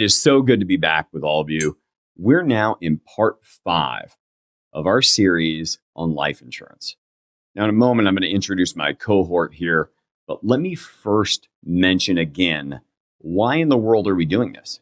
is so good to be back with all of you. We're now in part 5 of our series on life insurance. Now, in a moment, I'm going to introduce my cohort here, but let me first mention again, why in the world are we doing this?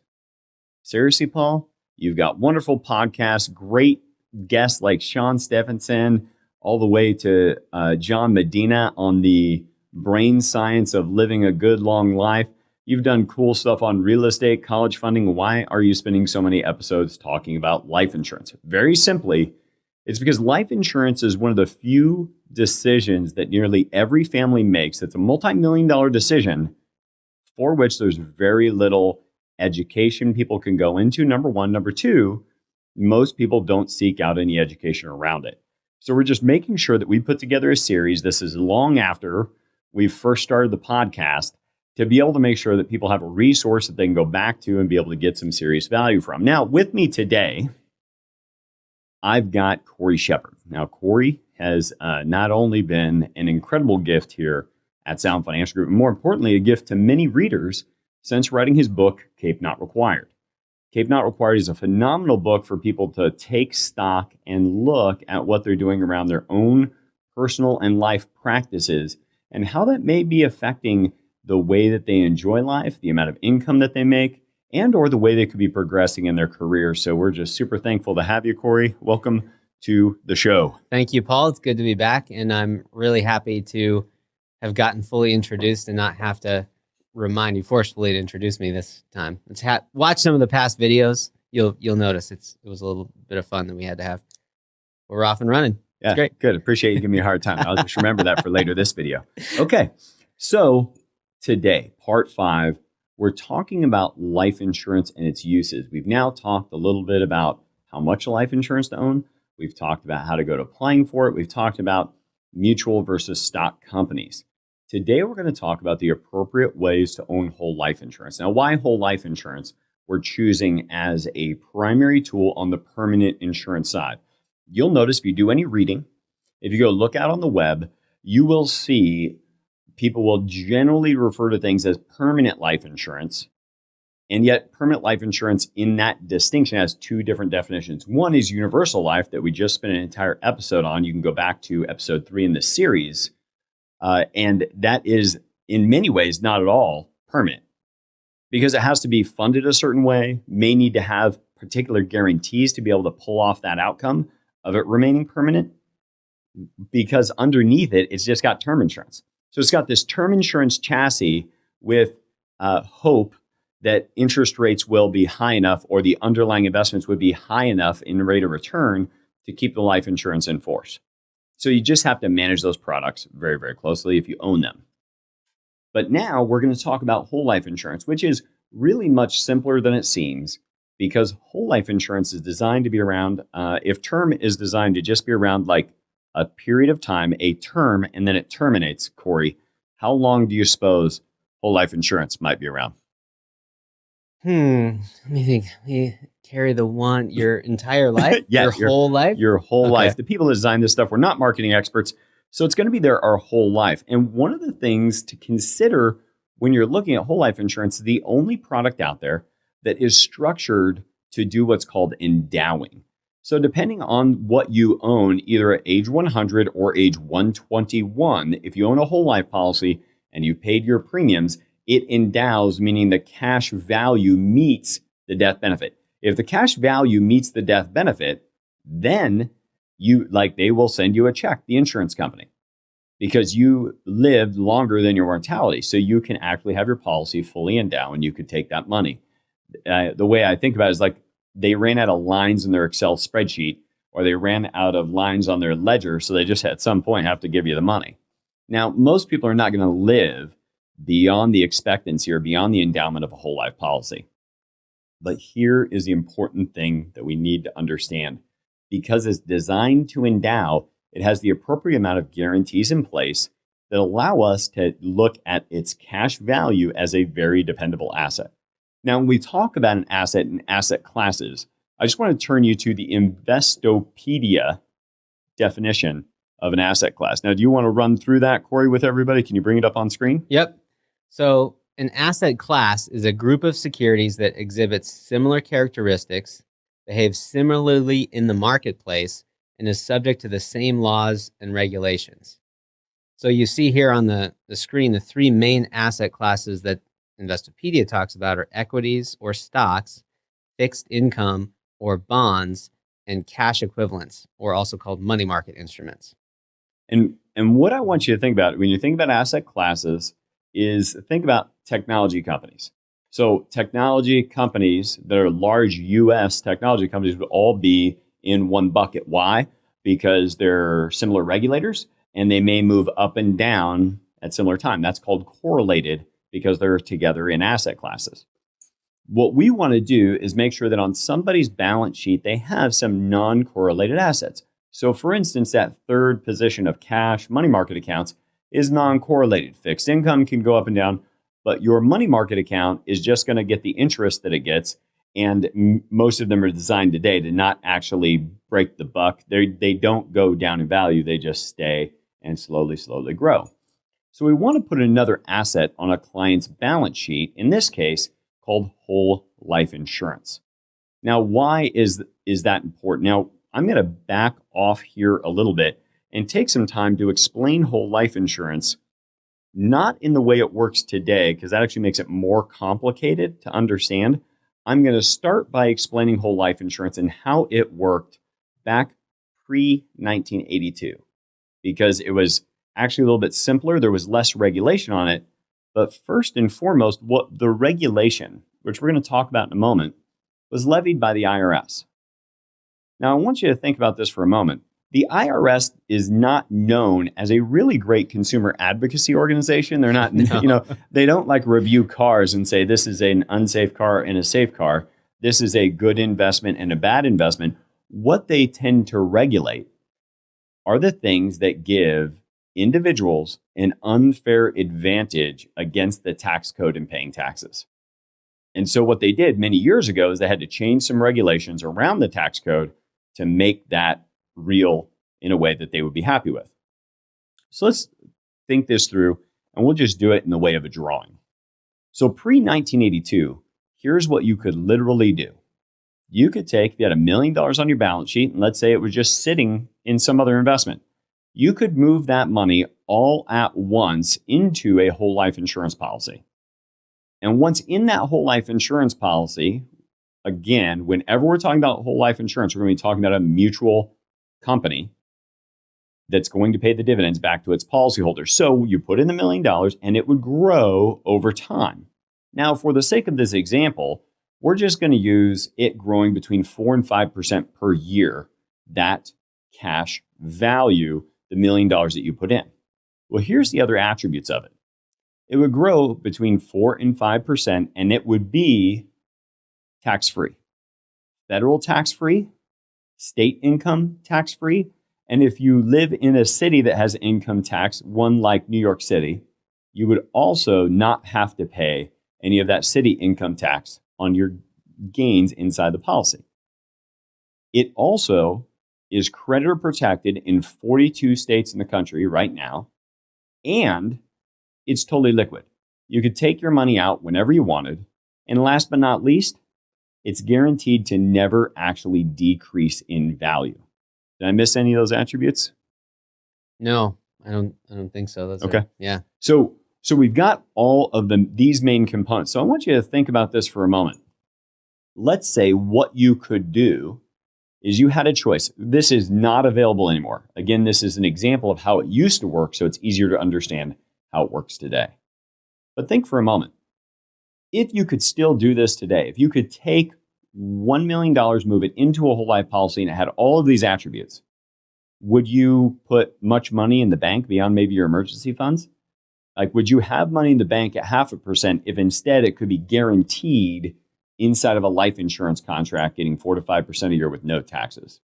Seriously, Paul, you've got wonderful podcasts, great guests like Sean Stephenson, all the way to John Medina on the brain science of living a good, long life. You've done cool stuff on real estate, college funding. Why are you spending so many episodes talking about life insurance? Very simply, it's because life insurance is one of the few decisions that nearly every family makes. It's a multi-million-dollar decision for which there's very little education people can go into, number one. Number two, most people don't seek out any education around it. So we're just making sure that we put together a series. This is long after we first started the podcast, to be able to make sure that people have a resource that they can go back to and be able to get some serious value from. Now, with me today, I've got Cory Shepherd. Now, Cory has not only been an incredible gift here at Sound Financial Group, but more importantly, a gift to many readers since writing his book, Cape Not Required. Cape Not Required is a phenomenal book for people to take stock and look at what they're doing around their own personal and life practices and how that may be affecting the way that they enjoy life, the amount of income that they make, and or the way they could be progressing in their career. So we're just super thankful to have you, Cory. Welcome to the show. Thank you, Paul. It's good to be back, and I'm really happy to have gotten fully introduced and not have to remind you forcefully to introduce me this time. Watch some of the past videos. You'll notice it was a little bit of fun that we had to have. We're off and running. Yeah, it's great. Good. Appreciate you giving me a hard time. I'll just remember that for later this video. Okay, so today, part 5, we're talking about life insurance and its uses. We've now talked a little bit about how much life insurance to own. We've talked about how to go to applying for it. We've talked about mutual versus stock companies. Today, we're going to talk about the appropriate ways to own whole life insurance. Now, why whole life insurance? We're choosing as a primary tool on the permanent insurance side. You'll notice if you do any reading, if you go look out on the web, you will see people will generally refer to things as permanent life insurance. And yet permanent life insurance in that distinction has 2 different definitions. One is universal life that we just spent an entire episode on. You can go back to episode 3 in the series. And that is in many ways not at all permanent because it has to be funded a certain way, may need to have particular guarantees to be able to pull off that outcome of it remaining permanent, because underneath it, it's just got term insurance. So it's got this term insurance chassis with hope that interest rates will be high enough or the underlying investments would be high enough in rate of return to keep the life insurance in force. So you just have to manage those products very, very closely if you own them. But now we're going to talk about whole life insurance, which is really much simpler than it seems because whole life insurance is designed to be around, if term is designed to just be around like a period of time, a term, and then it terminates. Cory, how long do you suppose whole life insurance might be around? Let me think. You carry your entire life? Yeah, your whole life? Your whole Okay. life. The people that design this stuff, we're not marketing experts, so it's going to be there our whole life. And one of the things to consider when you're looking at whole life insurance, the only product out there that is structured to do what's called endowing. So depending on what you own, either at age 100 or age 121, if you own a whole life policy and you paid your premiums, it endows, meaning the cash value meets the death benefit. If the cash value meets the death benefit, then they will send you a check, the insurance company, because you lived longer than your mortality. So you can actually have your policy fully endow and you could take that money. The way I think about it is like they ran out of lines in their Excel spreadsheet or they ran out of lines on their ledger. So they just at some point have to give you the money. Now, most people are not going to live beyond the expectancy or beyond the endowment of a whole life policy. But here is the important thing that we need to understand. Because it's designed to endow, it has the appropriate amount of guarantees in place that allow us to look at its cash value as a very dependable asset. Now, when we talk about an asset and asset classes, I just want to turn you to the Investopedia definition of an asset class. Now, do you want to run through that, Cory, with everybody? Can you bring it up on screen? Yep. So an asset class is a group of securities that exhibits similar characteristics, behaves similarly in the marketplace, and is subject to the same laws and regulations. So you see here on the screen, the three main asset classes that Investopedia talks about are equities or stocks, fixed income or bonds, and cash equivalents, or also called money market instruments. And what I want you to think about when you think about asset classes is think about technology companies. So technology companies that are large U.S. technology companies would all be in one bucket. Why? Because they're similar regulators and they may move up and down at similar time. That's called correlated because they're together in asset classes. What we want to do is make sure that on somebody's balance sheet, they have some non-correlated assets. So for instance, that third position of cash money market accounts is non-correlated. Fixed income can go up and down, but your money market account is just going to get the interest that it gets. And most of them are designed today to not actually break the buck. They don't go down in value. They just stay and slowly grow. So we want to put another asset on a client's balance sheet, in this case, called whole life insurance. Now, why is that important? Now, I'm going to back off here a little bit and take some time to explain whole life insurance, not in the way it works today, because that actually makes it more complicated to understand. I'm going to start by explaining whole life insurance and how it worked back pre-1982, because it was actually a little bit simpler. There was less regulation on it. But first and foremost, what the regulation, which we're going to talk about in a moment, was levied by the IRS. Now, I want you to think about this for a moment. The IRS is not known as a really great consumer advocacy organization. They're not, No. They don't like review cars and say this is an unsafe car and a safe car. This is a good investment and a bad investment. What they tend to regulate are the things that give individuals an unfair advantage against the tax code in paying taxes. And so what they did many years ago is they had to change some regulations around the tax code to make that real in a way that they would be happy with. So let's think this through, and we'll just do it in the way of a drawing. So pre-1982, here's what you could literally do. You could take, if you had $1 million on your balance sheet, and let's say it was just sitting in some other investment, you could move that money all at once into a whole life insurance policy. And once in that whole life insurance policy, again, whenever we're talking about whole life insurance, we're going to be talking about a mutual company that's going to pay the dividends back to its policyholders. So you put in the $1 million and it would grow over time. Now, for the sake of this example, we're just going to use it growing between 4 and 5% per year, that cash value, the $1 million that you put in. Well, here's the other attributes of it. It would grow between 4 and 5%, and it would be tax-free. Federal tax-free, state income tax-free, and if you live in a city that has income tax, one like New York City, you would also not have to pay any of that city income tax on your gains inside the policy. It also is creditor protected in 42 states in the country right now, and it's totally liquid. You could take your money out whenever you wanted, and last but not least, it's guaranteed to never actually decrease in value. Did I miss any of those attributes? No, I don't think so. That's okay. It. Yeah. So we've got all of these main components. So I want you to think about this for a moment. Let's say what you could do is you had a choice. This is not available anymore. Again, this is an example of how it used to work, so it's easier to understand how it works today. But think for a moment. If you could still do this today, if you could take $1 million, move it into a whole life policy, and it had all of these attributes, would you put much money in the bank beyond maybe your emergency funds? Like, would you have money in the bank at 0.5% if instead it could be guaranteed inside of a life insurance contract, getting 4 to 5% a year with no taxes?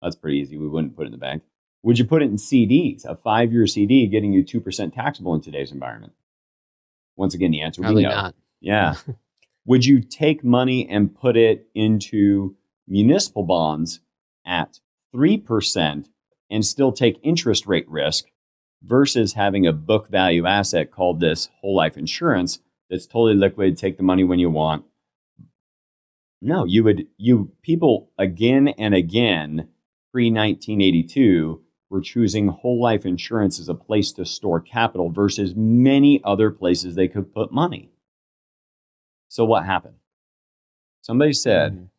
That's pretty easy. We wouldn't put it in the bank. Would you put it in CDs, a 5-year CD getting you 2% taxable in today's environment? Once again, the answer would be no. Probably not. Yeah. Would you take money and put it into municipal bonds at 3% and still take interest rate risk versus having a book value asset called this whole life insurance that's totally liquid, take the money when you want. No, people again and again, pre-1982, were choosing whole life insurance as a place to store capital versus many other places they could put money. So what happened? Somebody said,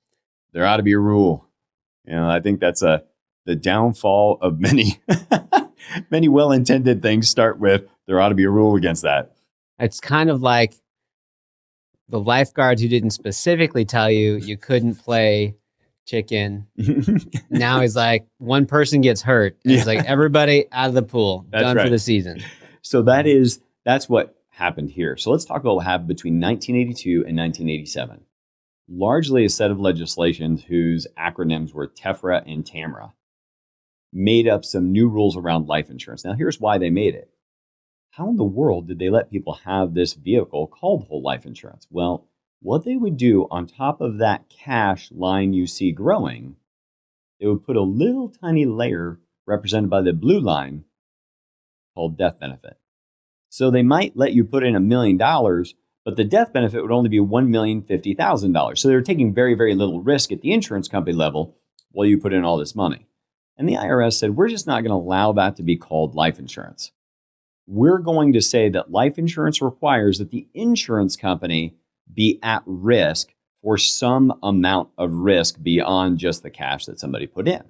there ought to be a rule. I think that's the downfall of many, many well-intended things start with, there ought to be a rule against that. It's kind of like the lifeguards who didn't specifically tell you couldn't play chicken. Now he's like, one person gets hurt. And he's like, everybody out of the pool, done for the season. So that's what happened here. So let's talk about what happened between 1982 and 1987. Largely a set of legislation whose acronyms were TEFRA and TAMRA made up some new rules around life insurance. Now, here's why they made it. How in the world did they let people have this vehicle called whole life insurance? Well, what they would do on top of that cash line you see growing, they would put a little tiny layer represented by the blue line called death benefit. So they might let you put in $1 million, but the death benefit would only be $1,050,000. So they were taking very, very little risk at the insurance company level while you put in all this money. And the IRS said, we're just not going to allow that to be called life insurance. We're going to say that life insurance requires that the insurance company be at risk for some amount of risk beyond just the cash that somebody put in.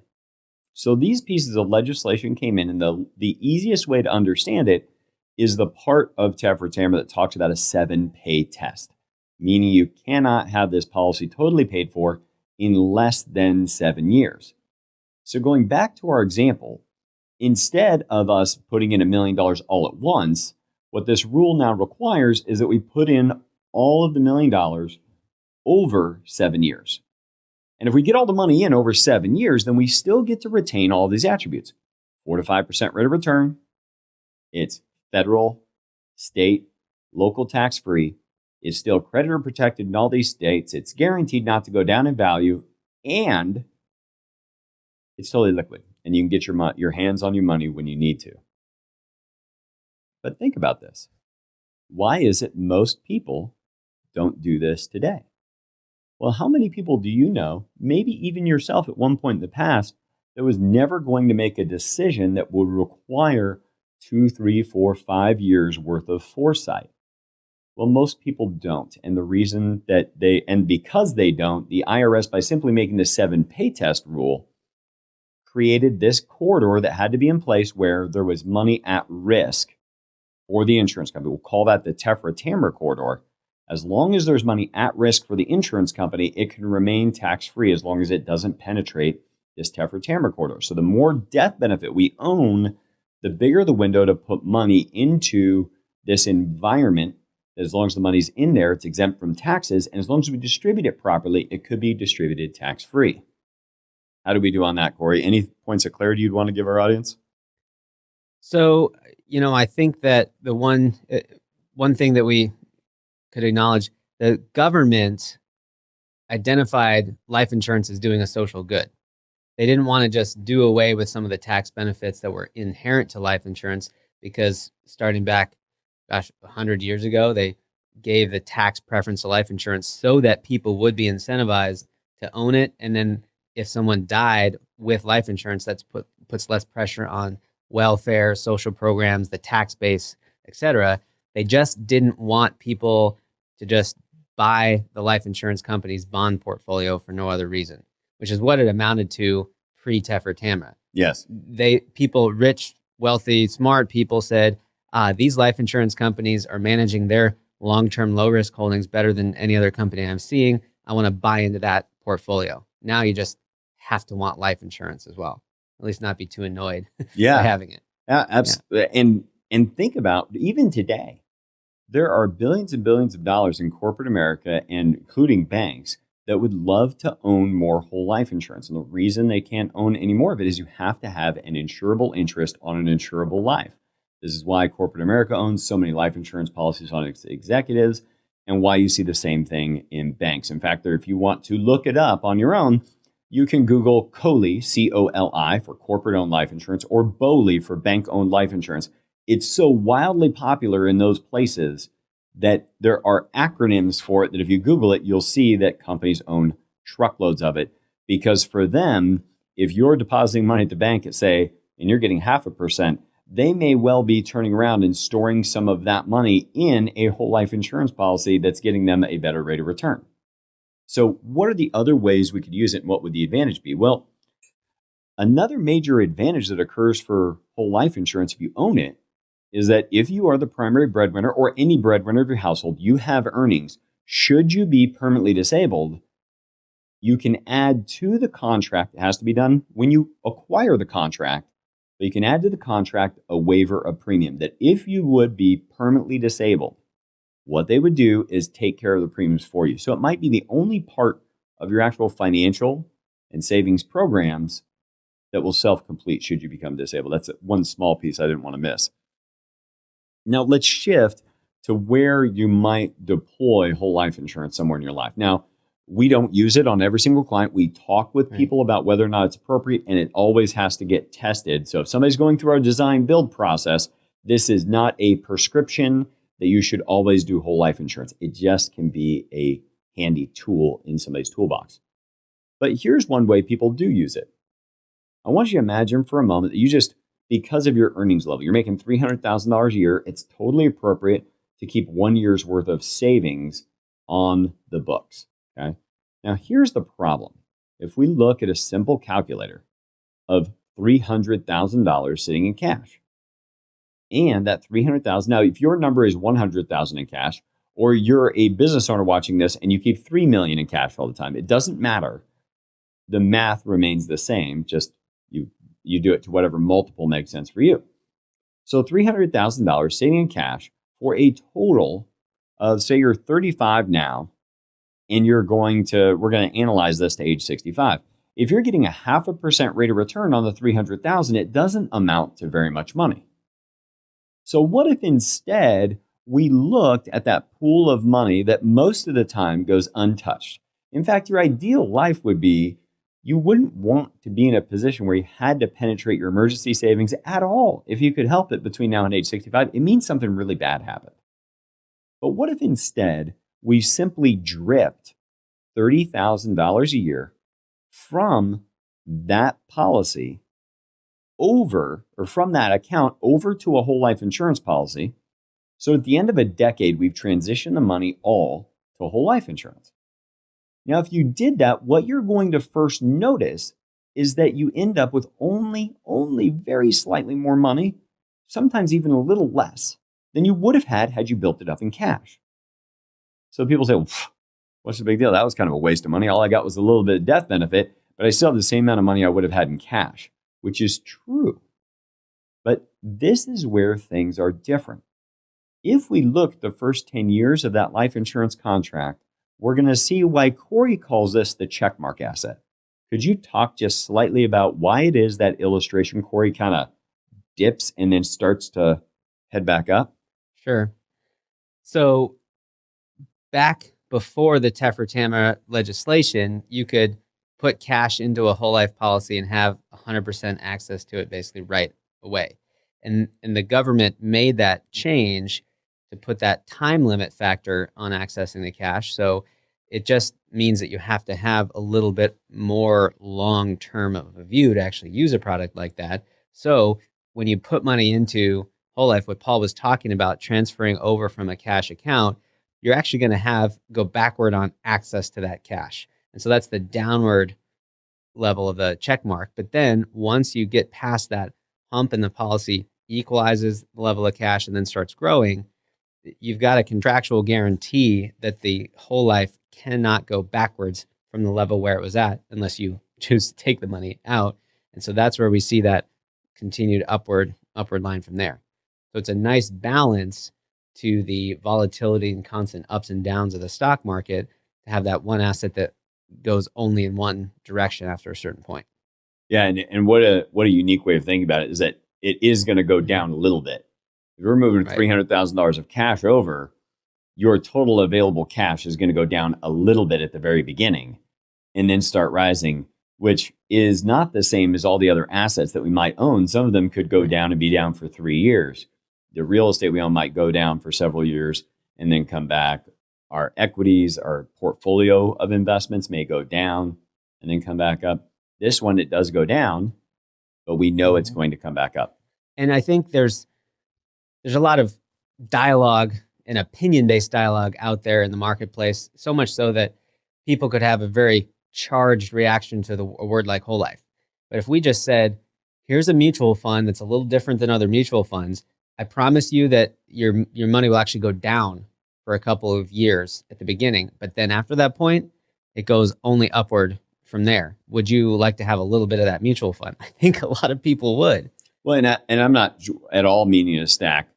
So these pieces of legislation came in, and the easiest way to understand it is the part of TEFRA TAMRA that talks about a 7-pay test, meaning you cannot have this policy totally paid for in less than 7 years. So going back to our example, instead of us putting in $1 million all at once, what this rule now requires is that we put in all of the $1 million over 7 years. And if we get all the money in over 7 years, then we still get to retain all of these attributes. 4 to 5% rate of return. It's federal, state, local tax-free. It's still creditor protected in all these states. It's guaranteed not to go down in value. And it's totally liquid. And you can get your hands on your money when you need to. But think about this. Why is it most people don't do this today? Well, how many people do you know, maybe even yourself at one point in the past, that was never going to make a decision that would require 2, 3, 4, 5 years worth of foresight? Well, most people don't. And the reason that because they don't, the IRS, by simply making the 7-pay test rule, created this corridor that had to be in place where there was money at risk for the insurance company. We'll call that the TEFRA TAMRA corridor. As long as there's money at risk for the insurance company, it can remain tax-free as long as it doesn't penetrate this TEFRA TAMRA corridor. So the more death benefit we own, the bigger the window to put money into this environment. As long as the money's in there, it's exempt from taxes. And as long as we distribute it properly, it could be distributed tax-free. How do we do on that, Cory? Any points of clarity you'd want to give our audience? So, I think that the one thing that we could acknowledge, the government identified life insurance as doing a social good. They didn't want to just do away with some of the tax benefits that were inherent to life insurance, because starting back, 100 years ago, they gave the tax preference to life insurance so that people would be incentivized to own it. And then if someone died with life insurance, that's puts less pressure on welfare, social programs, the tax base, etc. They just didn't want people to just buy the life insurance company's bond portfolio for no other reason, which is what it amounted to pre-TEFRA TAMRA. Yes. People, rich, wealthy, smart people said, these life insurance companies are managing their long-term low-risk holdings better than any other company I'm seeing. I want to buy into that portfolio. Now you just have to want life insurance as well. At least not be too annoyed by having it. Absolutely. Yeah. And think about, even today, there are billions and billions of dollars in corporate America, and including banks, that would love to own more whole life insurance. And the reason they can't own any more of it is you have to have an insurable interest on an insurable life. This is why corporate America owns so many life insurance policies on its executives, and why you see the same thing in banks. In fact, if you want to look it up on your own, you can Google COLI, C-O-L-I, for corporate-owned life insurance, or BOLI for bank-owned life insurance. It's so wildly popular in those places that there are acronyms for it that if you Google it, you'll see that companies own truckloads of it. Because for them, if you're depositing money at the bank at, say, and you're getting 0.5%, they may well be turning around and storing some of that money in a whole life insurance policy that's getting them a better rate of return. So what are the other ways we could use it, and what would the advantage be? Well, another major advantage that occurs for whole life insurance if you own it is that if you are the primary breadwinner or any breadwinner of your household, you have earnings. Should you be permanently disabled, you can add to the contract. It has to be done when you acquire the contract, but you can add to the contract a waiver of premium that if you would be permanently disabled, what they would do is take care of the premiums for you. So it might be the only part of your actual financial and savings programs that will self-complete should you become disabled. That's one small piece I didn't want to miss. Now let's shift to where you might deploy whole life insurance somewhere in your life. Now, we don't use it on every single client. We talk with people about whether or not it's appropriate, and it always has to get tested. So if somebody's going through our design build process, this is not a prescription that you should always do whole life insurance. It just can be a handy tool in somebody's toolbox. But here's one way people do use it. I want you to imagine for a moment that you just, because of your earnings level, you're making $300,000 a year, it's totally appropriate to keep 1 year's worth of savings on the books. Okay. Now, here's the problem. If we look at a simple calculator of $300,000 sitting in cash, and that $300,000, now, if your number is $100,000 in cash, or you're a business owner watching this and you keep $3 million in cash all the time, it doesn't matter. The math remains the same. Just you do it to whatever multiple makes sense for you. So $300,000 sitting in cash for a total of, say you're 35 now, and we're going to analyze this to age 65. If you're getting a 0.5% rate of return on the 300,000, it doesn't amount to very much money. So what if instead we looked at that pool of money that most of the time goes untouched? In fact, your ideal life would be, you wouldn't want to be in a position where you had to penetrate your emergency savings at all. If you could help it between now and age 65, it means something really bad happened. But what if instead we simply dripped $30,000 a year from that policy from that account over to a whole life insurance policy? So at the end of a decade, we've transitioned the money all to whole life insurance. Now, if you did that, what you're going to first notice is that you end up with only very slightly more money, sometimes even a little less, than you would have had you built it up in cash. So people say, well, what's the big deal? That was kind of a waste of money. All I got was a little bit of death benefit, but I still have the same amount of money I would have had in cash, which is true. But this is where things are different. If we look at the first 10 years of that life insurance contract, we're going to see why Cory calls this the checkmark asset. Could you talk just slightly about why it is that illustration, Cory, kind of dips and then starts to head back up? Sure. So back before the TEFRA TAMRA legislation, you could put cash into a whole life policy and have 100% access to it basically right away. And the government made that change to put that time limit factor on accessing the cash. So it just means that you have to have a little bit more long-term of a view to actually use a product like that. So when you put money into whole life, what Paul was talking about, transferring over from a cash account, you're actually going to go backward on access to that cash. And so that's the downward level of the check mark. But then once you get past that hump and the policy equalizes the level of cash and then starts growing, you've got a contractual guarantee that the whole life cannot go backwards from the level where it was at unless you choose to take the money out. And so that's where we see that continued upward line from there. So it's a nice balance to the volatility and constant ups and downs of the stock market to have that one asset that goes only in one direction after a certain point. Yeah, and what a unique way of thinking about it is that it is going to go down a little bit. If you're moving $300,000 of cash over, your total available cash is going to go down a little bit at the very beginning and then start rising, which is not the same as all the other assets that we might own. Some of them could go down and be down for 3 years. The real estate we own might go down for several years, and then come back. Our equities, our portfolio of investments may go down and then come back up. This one, it does go down, but we know it's going to come back up. And I think there's a lot of dialogue and opinion-based dialogue out there in the marketplace, so much so that people could have a very charged reaction to a word like whole life. But if we just said, here's a mutual fund that's a little different than other mutual funds, I promise you that your money will actually go down for a couple of years at the beginning. But then after that point, it goes only upward from there. Would you like to have a little bit of that mutual fund? I think a lot of people would. Well, and I'm not at all meaning to stack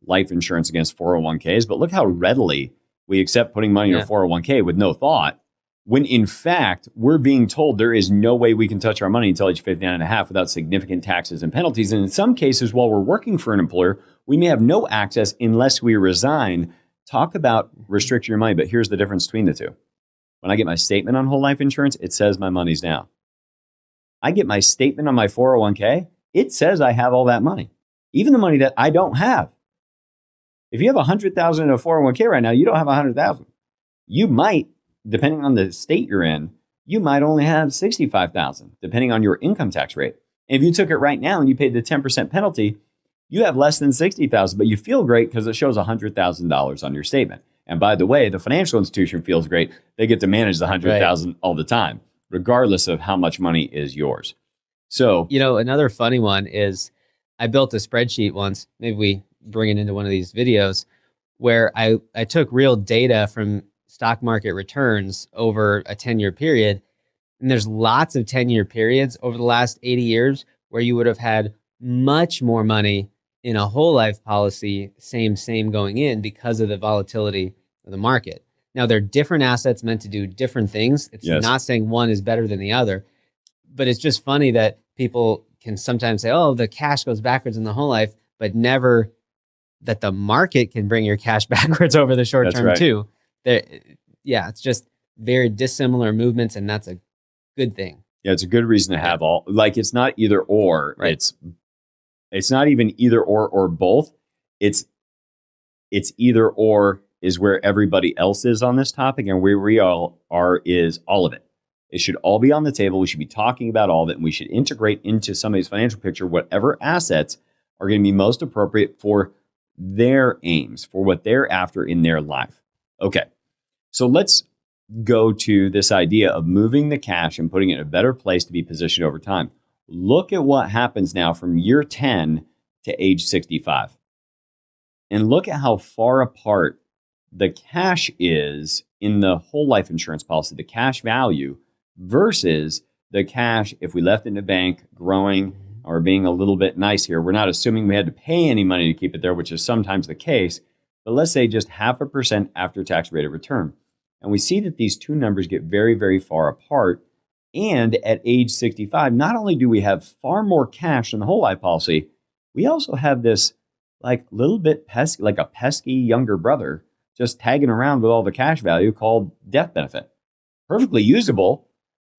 life insurance against 401ks, but look how readily we accept putting money in a 401k with no thought, when in fact, we're being told there is no way we can touch our money until age 59 and a half without significant taxes and penalties. And in some cases, while we're working for an employer, we may have no access unless we resign. Talk about restrict your money, but here's the difference between the two. When I get my statement on whole life insurance, it says my money's down. I get my statement on my 401k, it says I have all that money, even the money that I don't have. If you have $100,000 in a 401k right now, you don't have $100,000. You might, depending on the state you're in, you might only have $65,000, depending on your income tax rate. And if you took it right now and you paid the 10% penalty, you have less than $60,000, but you feel great because it shows $100,000 on your statement. And by the way, the financial institution feels great. They get to manage the $100,000 all the time, regardless of how much money is yours. So, another funny one is I built a spreadsheet once. Maybe we bring it into one of these videos where I took real data from stock market returns over a 10-year period. And there's lots of 10-year periods over the last 80 years where you would have had much more money in a whole life policy, same going in, because of the volatility of the market. Now, they're different assets meant to do different things. It's not saying one is better than the other, but it's just funny that people can sometimes say, oh, the cash goes backwards in the whole life, but never that the market can bring your cash backwards over the short term too. It's just very dissimilar movements, and that's a good thing. Yeah, it's a good reason to have all, like, it's not either or. Right. It's not even either or both. It's either or is where everybody else is on this topic, and where we all are is all of it. It should all be on the table. We should be talking about all of it, and we should integrate into somebody's financial picture whatever assets are going to be most appropriate for their aims, for what they're after in their life. Okay, so let's go to this idea of moving the cash and putting it in a better place to be positioned over time. Look at what happens now from year 10 to age 65. And look at how far apart the cash is in the whole life insurance policy, the cash value versus the cash if we left it in a bank growing, or being a little bit nice here. We're not assuming we had to pay any money to keep it there, which is sometimes the case, but let's say just 0.5% after-tax rate of return. And we see that these two numbers get very, very far apart. And at age 65, not only do we have far more cash in the whole life policy, we also have this like little bit pesky, like a pesky younger brother just tagging around with all the cash value called death benefit. Perfectly usable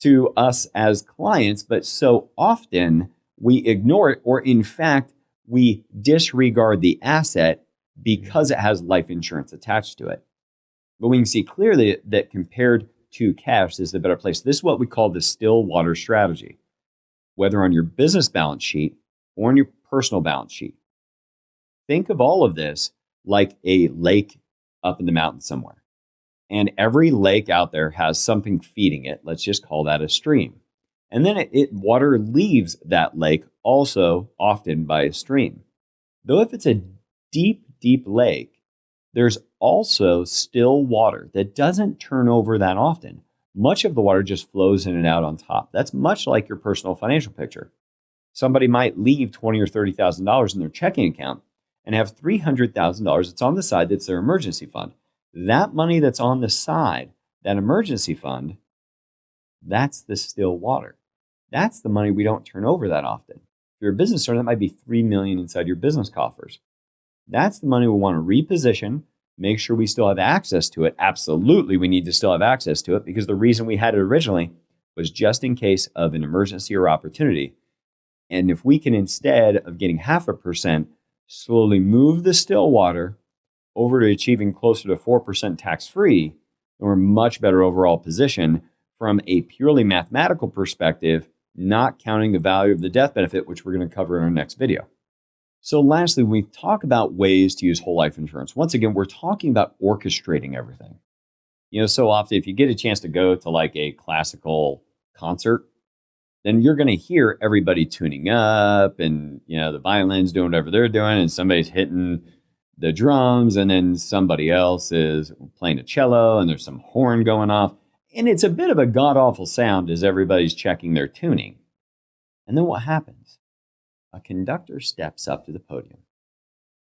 to us as clients, but so often we ignore it, or in fact, we disregard the asset because it has life insurance attached to it. But we can see clearly that compared to cash, this is a better place. This is what we call the still water strategy, whether on your business balance sheet or on your personal balance sheet. Think of all of this like a lake up in the mountain somewhere. And every lake out there has something feeding it. Let's just call that a stream. And then water leaves that lake also often by a stream. Though if it's a deep, deep lake, there's also still water that doesn't turn over that often. Much of the water just flows in and out on top. That's much like your personal financial picture. Somebody might leave $20,000 or $30,000 in their checking account and have $300,000 that's on the side that's their emergency fund. That money that's on the side, that emergency fund, that's the still water. That's the money we don't turn over that often. If you're a business owner, that might be $3 million inside your business coffers. That's the money we want to reposition, make sure we still have access to it. Absolutely, we need to still have access to it, because the reason we had it originally was just in case of an emergency or opportunity. And if we can, instead of getting 0.5%, slowly move the still water over to achieving closer to 4% tax-free, then we're in a much better overall position from a purely mathematical perspective, not counting the value of the death benefit, which we're going to cover in our next video. So lastly, when we talk about ways to use whole life insurance, once again, we're talking about orchestrating everything. So often if you get a chance to go to like a classical concert, then you're going to hear everybody tuning up and, the violins doing whatever they're doing and somebody's hitting the drums and then somebody else is playing a cello and there's some horn going off. And it's a bit of a god-awful sound as everybody's checking their tuning. And then what happens? A conductor steps up to the podium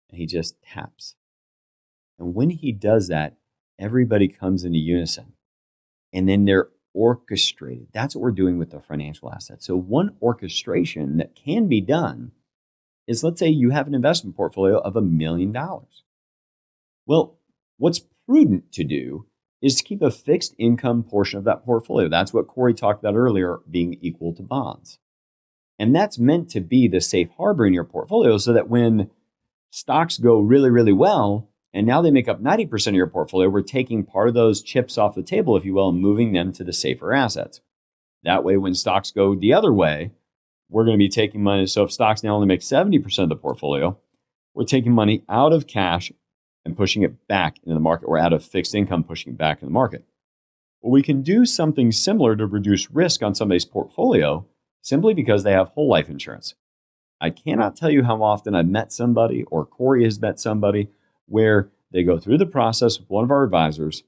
and he just taps. And when he does that, everybody comes into unison. And then they're orchestrated. That's what we're doing with the financial assets. So one orchestration that can be done is, let's say you have an investment portfolio of $1 million. Well, what's prudent to do is to keep a fixed income portion of that portfolio. That's what Cory talked about earlier, being equal to bonds. And that's meant to be the safe harbor in your portfolio so that when stocks go really, really well, and now they make up 90% of your portfolio, we're taking part of those chips off the table, if you will, and moving them to the safer assets. That way, when stocks go the other way, we're going to be taking money. So if stocks now only make 70% of the portfolio, we're taking money out of cash and pushing it back into the market, or out of fixed income, pushing it back in the market. Well, we can do something similar to reduce risk on somebody's portfolio simply because they have whole life insurance. I cannot tell you how often I've met somebody, or Cory has met somebody, where they go through the process with one of our advisors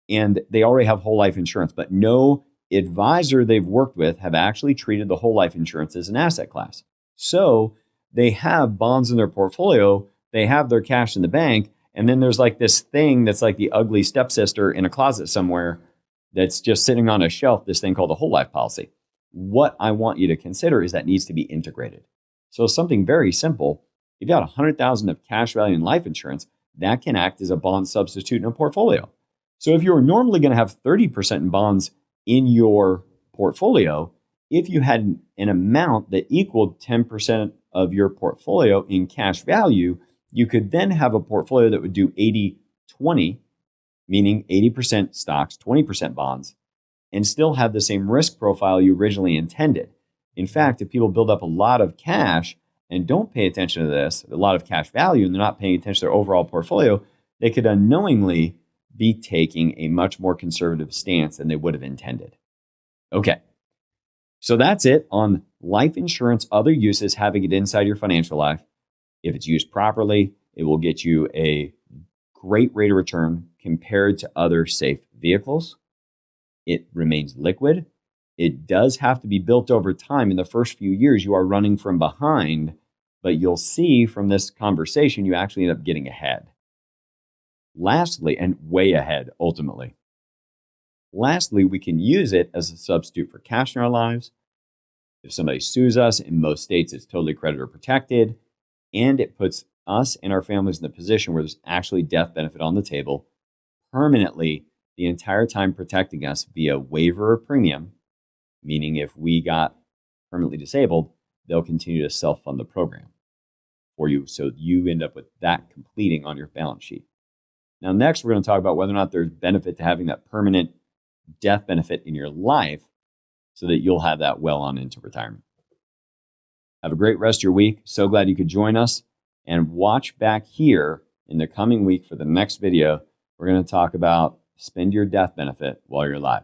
and they already have whole life insurance, but no advisor they've worked with have actually treated the whole life insurance as an asset class. So they have bonds in their portfolio, they have their cash in the bank, and then there's like this thing that's like the ugly stepsister in a closet somewhere that's just sitting on a shelf, this thing called a whole life policy. What I want you to consider is that needs to be integrated. So something very simple, if you got $100,000 of cash value in life insurance, that can act as a bond substitute in a portfolio. So if you're normally going to have 30% in bonds in your portfolio, if you had an amount that equaled 10% of your portfolio in cash value, you could then have a portfolio that would do 80-20, meaning 80% stocks, 20% bonds, and still have the same risk profile you originally intended. In fact, if people build up a lot of cash and don't pay attention to this, a lot of cash value, and they're not paying attention to their overall portfolio, they could unknowingly be taking a much more conservative stance than they would have intended. Okay, so that's it on life insurance, other uses, having it inside your financial life. If it's used properly, it will get you a great rate of return compared to other safe vehicles. It remains liquid. It does have to be built over time. In the first few years, you are running from behind, but you'll see from this conversation, you actually end up getting ahead. Lastly, and way ahead, ultimately. Lastly, we can use it as a substitute for cash in our lives. If somebody sues us, in most states, it's totally creditor protected, and it puts us and our families in the position where there's actually death benefit on the table, permanently the entire time protecting us via waiver of premium, meaning if we got permanently disabled, they'll continue to self-fund the program for you. So you end up with that completing on your balance sheet. Now, next, we're going to talk about whether or not there's benefit to having that permanent death benefit in your life so that you'll have that well on into retirement. Have a great rest of your week. So glad you could join us, and watch back here in the coming week for the next video. We're going to talk about spend your death benefit while you're alive.